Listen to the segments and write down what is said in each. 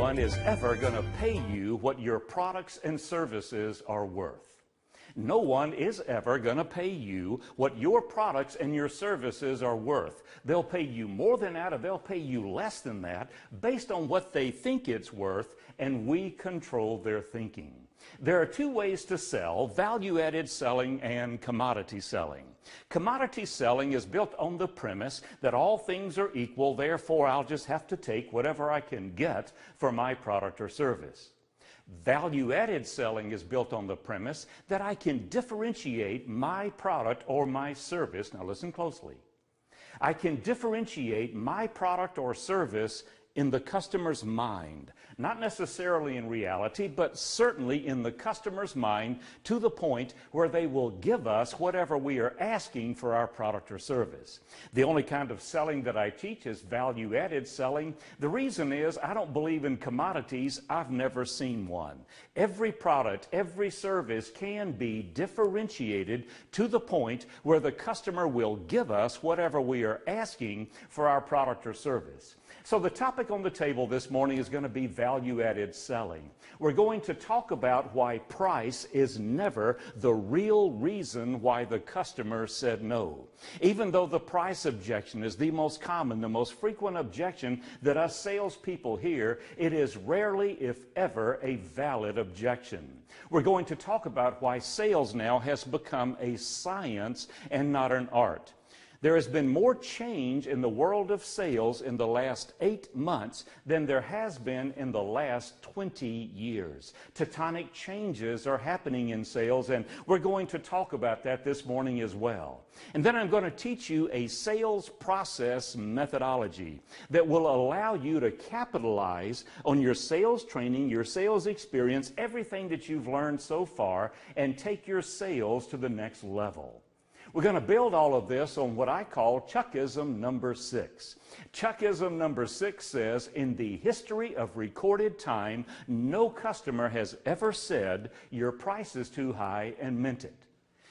one is ever going to pay you what your products and services are worth. No one is ever going to pay you what your products and your services are worth. They'll pay you more than that, or they'll pay you less than that based on what they think it's worth, and we control their thinking. There are two ways to sell: value-added selling and commodity selling. Commodity selling is built on the premise that all things are equal, therefore I'll just have to take whatever I can get for my product or service. Value-added selling is built on the premise that I can differentiate my product or my service. Now listen closely. I can differentiate my product or service in the customer's mind, not necessarily in reality, but certainly in the customer's mind, to the point where they will give us whatever we are asking for our product or service. The only kind of selling that I teach is value-added selling. The reason is I don't believe in commodities. I've never seen one. Every product, every service can be differentiated to the point where the customer will give us whatever we are asking for our product or service. So the topic on the table this morning is going to be value-added selling. We're going to talk about why price is never the real reason why the customer said no. Even though the price objection is the most common, the most frequent objection that us salespeople hear, it is rarely, if ever, a valid objection. We're going to talk about why sales now has become a science and not an art. There has been more change in the world of sales in the last 8 months than there has been in the last 20 years. Tectonic changes are happening in sales, and we're going to talk about that this morning as well. And then I'm going to teach you a sales process methodology that will allow you to capitalize on your sales training, your sales experience, everything that you've learned so far, and take your sales to the next level. We're going to build all of this on what I call Chuckism number 6. Chuckism number 6 says, in the history of recorded time, no customer has ever said your price is too high and meant it.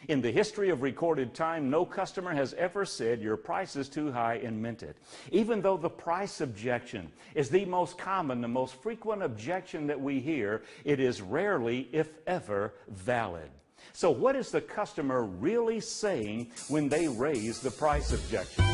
In the history of recorded time, no customer has ever said your price is too high and meant it. Even though the price objection is the most common, the most frequent objection that we hear, it is rarely, if ever, valid. So what is the customer really saying when they raise the price objection?